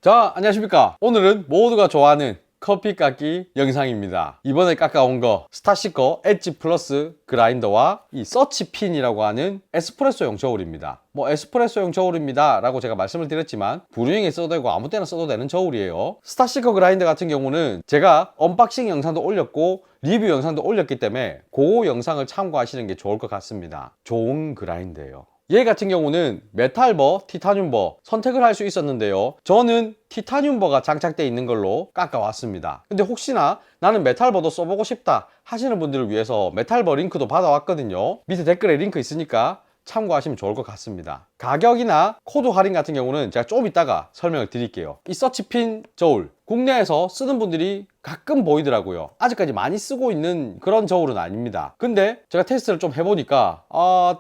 자, 안녕하십니까. 오늘은 모두가 좋아하는 커피 깎기 영상입니다. 이번에 깎아온 거 스타시커 엣지 플러스 그라인더와 이 서치핀이라고 하는 에스프레소용 저울입니다. 에스프레소용 저울입니다 라고 제가 말씀을 드렸지만 브루잉에 써도 되고 아무 때나 써도 되는 저울이에요. 스타시커 그라인더 같은 경우는 제가 언박싱 영상도 올렸고 리뷰 영상도 올렸기 때문에 그 영상을 참고하시는 게 좋을 것 같습니다. 좋은 그라인더예요. 얘 같은 경우는 메탈버, 티타늄버 선택을 할 수 있었는데요. 저는 티타늄버가 장착되어 있는 걸로 깎아왔습니다. 근데 혹시나 나는 메탈버도 써보고 싶다 하시는 분들을 위해서 메탈버 링크도 받아왔거든요. 밑에 댓글에 링크 있으니까 참고하시면 좋을 것 같습니다. 가격이나 코드 할인 같은 경우는 제가 좀 이따가 설명을 드릴게요. 이 서치핀 저울 국내에서 쓰는 분들이 가끔 보이더라고요. 아직까지 많이 쓰고 있는 그런 저울은 아닙니다. 근데 제가 테스트를 좀 해보니까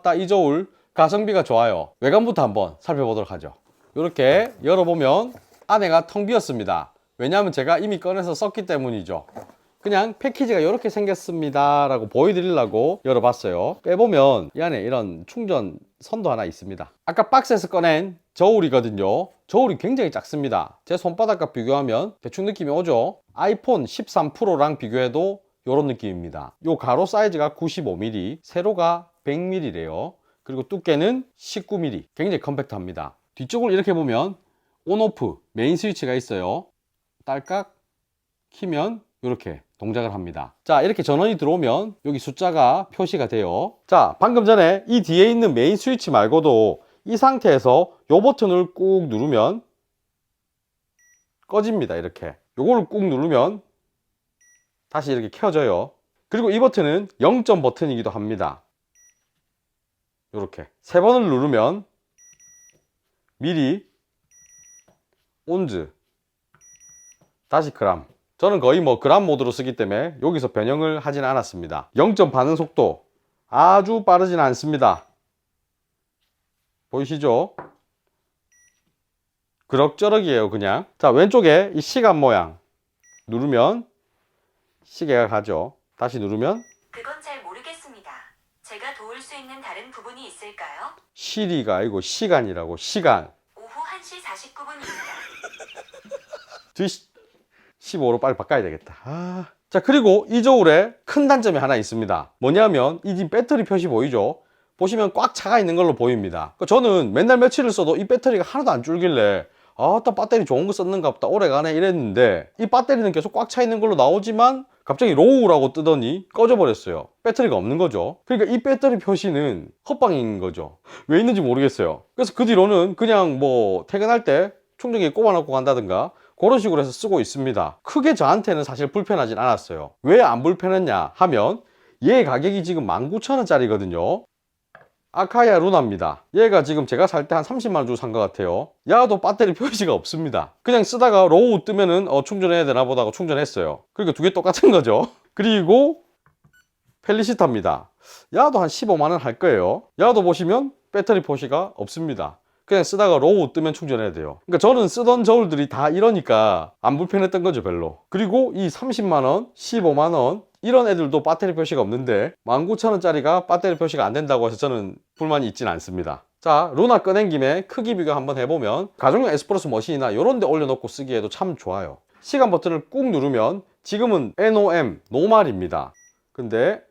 딱 이 저울 가성비가 좋아요. 외관부터 한번 살펴보도록 하죠. 이렇게 열어보면 안에가 텅 비었습니다. 왜냐하면 제가 이미 꺼내서 썼기 때문이죠. 그냥 패키지가 이렇게 생겼습니다 라고 보여드리려고 열어봤어요. 빼보면 이 안에 이런 충전 선도 하나 있습니다. 아까 박스에서 꺼낸 저울이거든요. 저울이 굉장히 작습니다. 제 손바닥과 비교하면 대충 느낌이 오죠. 아이폰 13 프로랑 비교해도 이런 느낌입니다. 요 가로 사이즈가 95mm, 세로가 100mm래요. 그리고 두께는 19mm, 굉장히 컴팩트합니다. 뒤쪽을 이렇게 보면 온오프 메인 스위치가 있어요. 딸깍 키면 이렇게 동작을 합니다. 자, 이렇게 전원이 들어오면 여기 숫자가 표시가 돼요. 자, 방금 전에 이 뒤에 있는 메인 스위치 말고도 이 상태에서 이 버튼을 꾹 누르면 꺼집니다. 이렇게 요거를 꾹 누르면 다시 이렇게 켜져요. 그리고 이 버튼은 0점 버튼이기도 합니다. 이렇게 세 번을 누르면 미리, 온즈, 다시 그람. 저는 거의 그람 모드로 쓰기 때문에 여기서 변형을 하진 않았습니다. 0점 반응 속도 아주 빠르진 않습니다. 보이시죠? 그럭저럭이에요. 그냥. 자, 왼쪽에 이 시간 모양 누르면 시계가 가죠. 다시 누르면 그건 잘 모르겠습니다. 제가 도울 수 있는 다른 부분이 있을까요? 시리가 아니고 시간이라고. 시간. 오후 1시 49분입니다. 15로 빨리 바꿔야 되겠다. 자, 그리고 이 저울에 큰 단점이 하나 있습니다. 뭐냐면 이 배터리 표시 보이죠? 보시면 꽉 차가 있는 걸로 보입니다. 저는 맨날 며칠을 써도 이 배터리가 하나도 안 줄길래 딱 배터리 좋은 거 썼는가 보다, 오래가네 이랬는데 이 배터리는 계속 꽉 차 있는 걸로 나오지만 갑자기 로우라고 뜨더니 꺼져 버렸어요. 배터리가 없는 거죠. 그러니까 이 배터리 표시는 헛방인 거죠. 왜 있는지 모르겠어요. 그래서 그 뒤로는 그냥 퇴근할 때 충전기에 꼽아놓고 간다든가 그런 식으로 해서 쓰고 있습니다. 크게 저한테는 사실 불편하진 않았어요. 왜 안 불편했냐 하면 얘 가격이 지금 19,000원짜리거든요 아카야 루나입니다. 얘가 지금 제가 살 때 한 30만원 주고 산 것 같아요. 야도 배터리 표시가 없습니다. 그냥 쓰다가 로우 뜨면은 충전해야 되나 보다 하고 충전했어요. 그러니까 두 개 똑같은 거죠. 그리고 펠리시타입니다. 야도 한 15만원 할 거예요. 야도 보시면 배터리 표시가 없습니다. 그냥 쓰다가 로우 뜨면 충전해야 돼요. 그러니까 저는 쓰던 저울들이 다 이러니까 안 불편했던 거죠, 별로. 그리고 이 30만원, 15만원 이런 애들도 배터리 표시가 없는데 19,000원짜리가 배터리 표시가 안 된다고 해서 저는 불만이 있진 않습니다. 자, 루나 꺼낸 김에 크기 비교 한번 해보면 가정용 에스프레소 머신이나 이런 데 올려놓고 쓰기에도 참 좋아요. 시간 버튼을 꾹 누르면 지금은 NOM, 노말입니다. 근데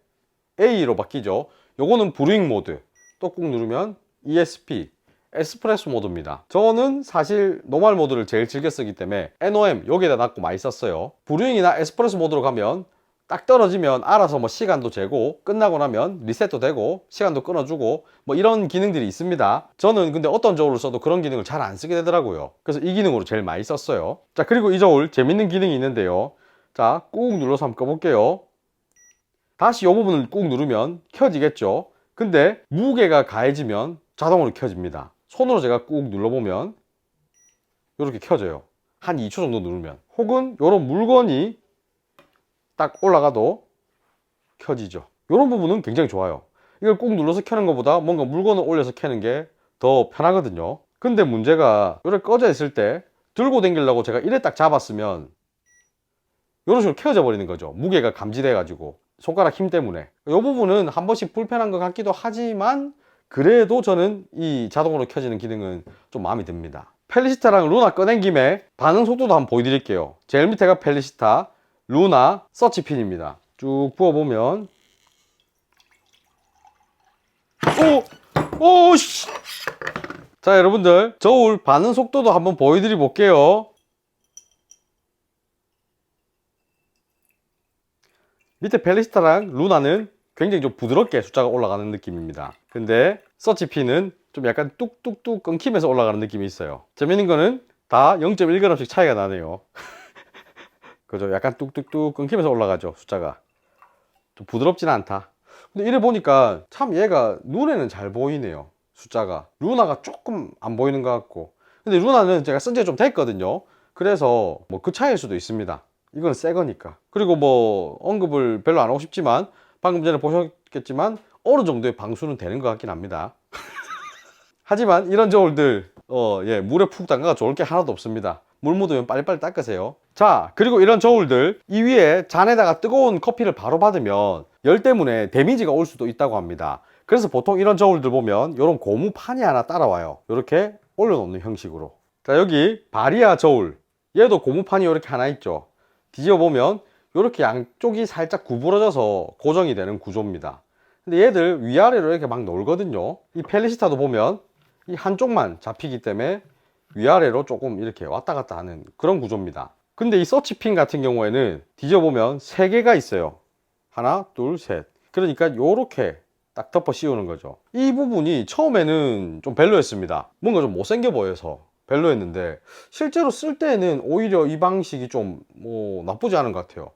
A로 바뀌죠. 요거는 브루잉 모드. 또 꾹 누르면 ESP, 에스프레소 모드입니다. 저는 사실 노멀 모드를 제일 즐겨 쓰기 때문에 NOM 여기에다 놨고 많이 썼어요. 브루잉이나 에스프레소 모드로 가면 딱 떨어지면 알아서 시간도 재고 끝나고 나면 리셋도 되고 시간도 끊어주고 이런 기능들이 있습니다. 저는 근데 어떤 저울을 써도 그런 기능을 잘 안 쓰게 되더라고요. 그래서 이 기능으로 제일 많이 썼어요. 자, 그리고 이 저울 재밌는 기능이 있는데요. 자, 꾹 눌러서 한번 꺼볼게요. 다시 이 부분을 꾹 누르면 켜지겠죠. 근데 무게가 가해지면 자동으로 켜집니다. 손으로 제가 꾹 눌러보면 이렇게 켜져요. 한 2초 정도 누르면. 혹은 이런 물건이 딱 올라가도 켜지죠. 이런 부분은 굉장히 좋아요. 이걸 꾹 눌러서 켜는 것보다 뭔가 물건을 올려서 켜는 게 더 편하거든요. 근데 문제가 이렇게 꺼져 있을 때 들고 다니려고 제가 이래 딱 잡았으면 이런 식으로 켜져 버리는 거죠. 무게가 감지돼 가지고 손가락 힘 때문에. 이 부분은 한 번씩 불편한 것 같기도 하지만 그래도 저는 이 자동으로 켜지는 기능은 좀 마음에 듭니다. 펠리시타랑 루나 꺼낸 김에 반응 속도도 한번 보여드릴게요. 제일 밑에가 펠리시타, 루나, 서치핀입니다. 쭉 부어보면 씨. 자, 여러분들 저울 반응 속도도 한번 보여드려 볼게요. 밑에 펠리시타랑 루나는 굉장히 좀 부드럽게 숫자가 올라가는 느낌입니다. 근데 서치핀은 좀 약간 뚝뚝뚝 끊기면서 올라가는 느낌이 있어요. 재밌는 거는 다 0.1g씩 차이가 나네요. 그죠? 약간 뚝뚝뚝 끊기면서 올라가죠, 숫자가. 좀 부드럽지는 않다. 근데 이래 보니까 참 얘가 눈에는 잘 보이네요, 숫자가. 루나가 조금 안 보이는 것 같고. 근데 루나는 제가 쓴 지 좀 됐거든요. 그래서 뭐 그 차이일 수도 있습니다. 이건 새 거니까. 그리고 뭐 언급을 별로 안 하고 싶지만 방금 전에 보셨겠지만 어느 정도의 방수는 되는 것 같긴 합니다. 하지만 이런 저울들 물에 푹 담가가 좋을 게 하나도 없습니다. 물 묻으면 빨리빨리 닦으세요. 자, 그리고 이런 저울들 이 위에 잔에다가 뜨거운 커피를 바로 받으면 열 때문에 데미지가 올 수도 있다고 합니다. 그래서 보통 이런 저울들 보면 이런 고무판이 하나 따라와요. 이렇게 올려놓는 형식으로. 자, 여기 바리아 저울, 얘도 고무판이 이렇게 하나 있죠. 뒤집어보면 이렇게 양쪽이 살짝 구부러져서 고정이 되는 구조입니다. 근데 얘들 위아래로 이렇게 막 놀거든요. 이 펠리시타도 보면 이 한쪽만 잡히기 때문에 위아래로 조금 이렇게 왔다 갔다 하는 그런 구조입니다. 근데 이 서치핀 같은 경우에는 뒤져보면 3개가 있어요. 하나, 둘, 셋. 그러니까 요렇게 딱 덮어 씌우는 거죠. 이 부분이 처음에는 좀 별로였습니다. 뭔가 좀 못생겨 보여서 별로였는데 실제로 쓸 때는 오히려 이 방식이 좀 나쁘지 않은 것 같아요.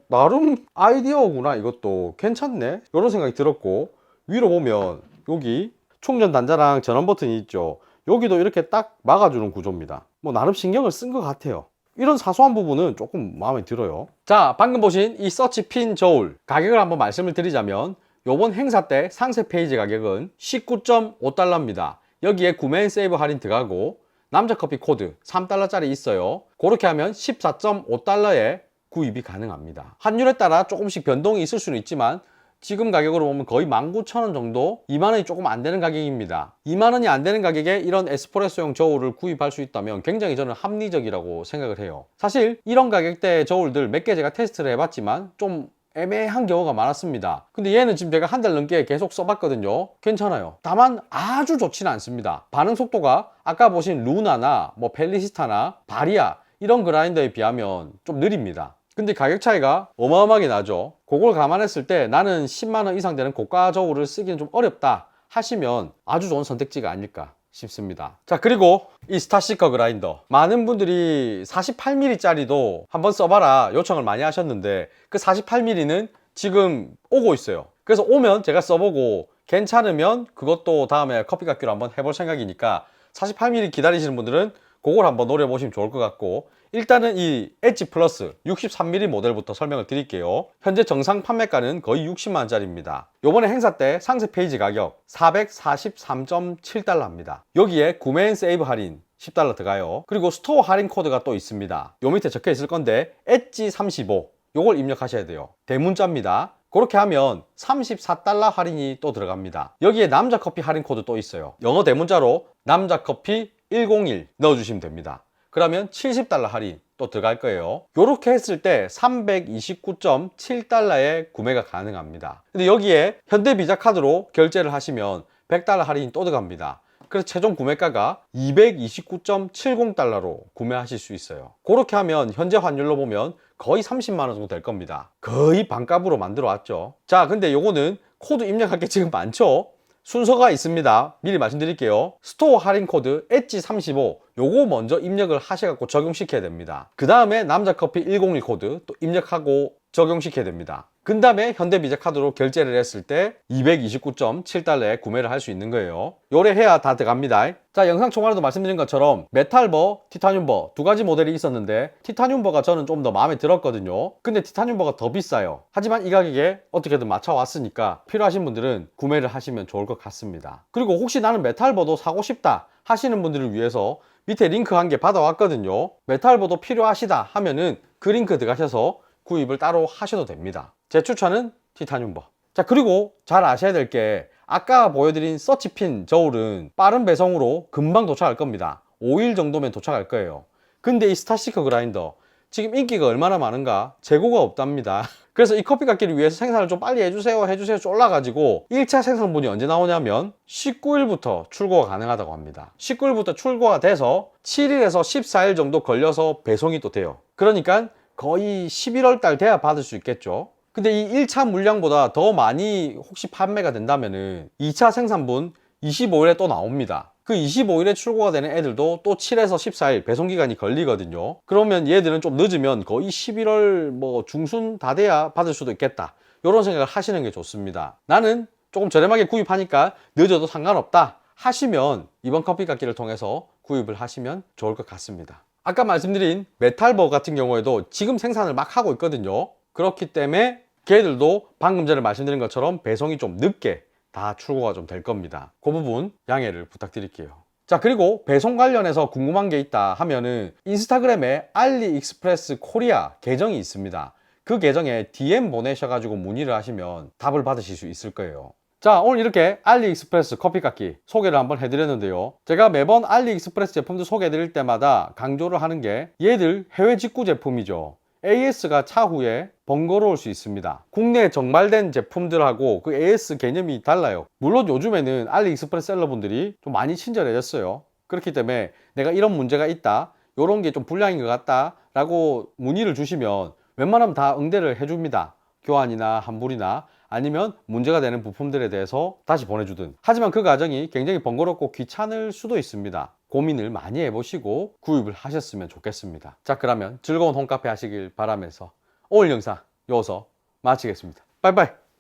나름 아이디어구나, 이것도 괜찮네, 이런 생각이 들었고, 위로 보면 여기 충전 단자랑 전원 버튼이 있죠. 여기도 이렇게 딱 막아주는 구조입니다. 나름 신경을 쓴 것 같아요. 이런 사소한 부분은 조금 마음에 들어요. 자, 방금 보신 이 서치핀 저울 가격을 한번 말씀을 드리자면 요번 행사 때 상세 페이지 가격은 19.5달러입니다 여기에 구매 앤 세이브 할인 들어가고 남자 커피 코드 3달러짜리 있어요. 그렇게 하면 14.5달러에 구입이 가능합니다. 환율에 따라 조금씩 변동이 있을 수는 있지만 지금 가격으로 보면 거의 19,000원 정도, 2만원이 조금 안 되는 가격입니다. 2만원이 안 되는 가격에 이런 에스프레소용 저울을 구입할 수 있다면 굉장히 저는 합리적이라고 생각을 해요. 사실 이런 가격대 저울들 몇 개 제가 테스트를 해봤지만 좀 애매한 경우가 많았습니다. 근데 얘는 지금 제가 한 달 넘게 계속 써봤거든요. 괜찮아요. 다만 아주 좋지는 않습니다. 반응 속도가 아까 보신 루나나 뭐 펠리시타나 바리아 이런 그라인더에 비하면 좀 느립니다. 근데 가격 차이가 어마어마하게 나죠. 그걸 감안했을 때 나는 10만원 이상 되는 고가 저울을 쓰기는 좀 어렵다 하시면 아주 좋은 선택지가 아닐까 싶습니다. 자, 그리고 이 스타시커 그라인더, 많은 분들이 48mm 짜리도 한번 써봐라 요청을 많이 하셨는데 그 48mm는 지금 오고 있어요. 그래서 오면 제가 써보고 괜찮으면 그것도 다음에 커피 깎기로 한번 해볼 생각이니까 48mm 기다리시는 분들은 그걸 한번 노려보시면 좋을 것 같고, 일단은 이 엣지 플러스 63mm 모델부터 설명을 드릴게요. 현재 정상 판매가는 거의 60만원짜리입니다. 요번에 행사 때 상세 페이지 가격 443.7달러입니다. 여기에 구매 앤 세이브 할인 10달러 들어가요. 그리고 스토어 할인 코드가 또 있습니다. 요 밑에 적혀 있을 건데 엣지 35 요걸 입력하셔야 돼요. 대문자입니다. 그렇게 하면 34달러 할인이 또 들어갑니다. 여기에 남자 커피 할인 코드 또 있어요. 영어 대문자로 남자 커피 101 넣어주시면 됩니다. 그러면 70달러 할인 또 들어갈 거예요. 이렇게 했을 때 329.7달러에 구매가 가능합니다. 근데 여기에 현대비자 카드로 결제를 하시면 100달러 할인이 또 들어갑니다. 그래서 최종 구매가가 229.70달러로 구매하실 수 있어요. 그렇게 하면 현재 환율로 보면 거의 30만원 정도 될 겁니다. 거의 반값으로 만들어 왔죠. 자, 근데 요거는 코드 입력할 게 지금 많죠? 순서가 있습니다. 미리 말씀드릴게요. 스토어 할인 코드 엣지 35 요거 먼저 입력을 하셔갖고 적용시켜야 됩니다. 그 다음에 남자커피 101 코드 또 입력하고 적용시켜야 됩니다. 그 다음에 현대비자 카드로 결제를 했을 때 229.7달러에 구매를 할 수 있는 거예요. 요래 해야 다 들어갑니다. 자, 영상 총괄에도 말씀드린 것처럼 메탈버, 티타늄버 두 가지 모델이 있었는데 티타늄버가 저는 좀 더 마음에 들었거든요. 근데 티타늄버가 더 비싸요. 하지만 이 가격에 어떻게든 맞춰왔으니까 필요하신 분들은 구매를 하시면 좋을 것 같습니다. 그리고 혹시 나는 메탈버도 사고 싶다 하시는 분들을 위해서 밑에 링크 한 개 받아왔거든요. 메탈버도 필요하시다 하면은 그 링크 들어가셔서 구입을 따로 하셔도 됩니다. 제 추천은 티타늄버. 자, 그리고 잘 아셔야 될 게 아까 보여드린 서치핀 저울은 빠른 배송으로 금방 도착할 겁니다. 5일 정도면 도착할 거예요. 근데 이 스타시커 그라인더 지금 인기가 얼마나 많은가 재고가 없답니다. 그래서 이 커피 깎기를 위해서 생산을 좀 빨리 해주세요 쫄라가지고 1차 생산분이 언제 나오냐면 19일부터 출고가 가능하다고 합니다. 19일부터 출고가 돼서 7일에서 14일 정도 걸려서 배송이 또 돼요. 그러니까 거의 11월 달 돼야 받을 수 있겠죠. 근데 이 1차 물량보다 더 많이 혹시 판매가 된다면은 2차 생산분 25일에 또 나옵니다. 그 25일에 출고가 되는 애들도 또 7에서 14일 배송기간이 걸리거든요. 그러면 얘들은 좀 늦으면 거의 11월 뭐 중순 다 돼야 받을 수도 있겠다. 이런 생각을 하시는 게 좋습니다. 나는 조금 저렴하게 구입하니까 늦어도 상관없다 하시면 이번 커피 깎기를 통해서 구입을 하시면 좋을 것 같습니다. 아까 말씀드린 메탈버 같은 경우에도 지금 생산을 막 하고 있거든요. 그렇기 때문에 걔들도 방금 전에 말씀드린 것처럼 배송이 좀 늦게 다 출고가 좀 될 겁니다. 그 부분 양해를 부탁드릴게요. 자, 그리고 배송 관련해서 궁금한 게 있다 하면은 인스타그램에 알리익스프레스 코리아 계정이 있습니다. 그 계정에 DM 보내셔가지고 문의를 하시면 답을 받으실 수 있을 거예요. 자, 오늘 이렇게 알리익스프레스 커피 깎기 소개를 한번 해드렸는데요. 제가 매번 알리익스프레스 제품들 소개해드릴 때마다 강조를 하는 게 얘들 해외 직구 제품이죠. AS가 차후에 번거로울 수 있습니다. 국내에 정발된 제품들하고 그 AS 개념이 달라요. 물론 요즘에는 알리익스프레스 셀러분들이 좀 많이 친절해졌어요. 그렇기 때문에 내가 이런 문제가 있다, 이런 게 좀 불량인 것 같다 라고 문의를 주시면 웬만하면 다 응대를 해줍니다. 교환이나 환불이나 아니면 문제가 되는 부품들에 대해서 다시 보내주든. 하지만 그 과정이 굉장히 번거롭고 귀찮을 수도 있습니다. 고민을 많이 해보시고 구입을 하셨으면 좋겠습니다. 자, 그러면 즐거운 홈카페 하시길 바라면서 오늘 영상 여기서 마치겠습니다. 빠이빠이.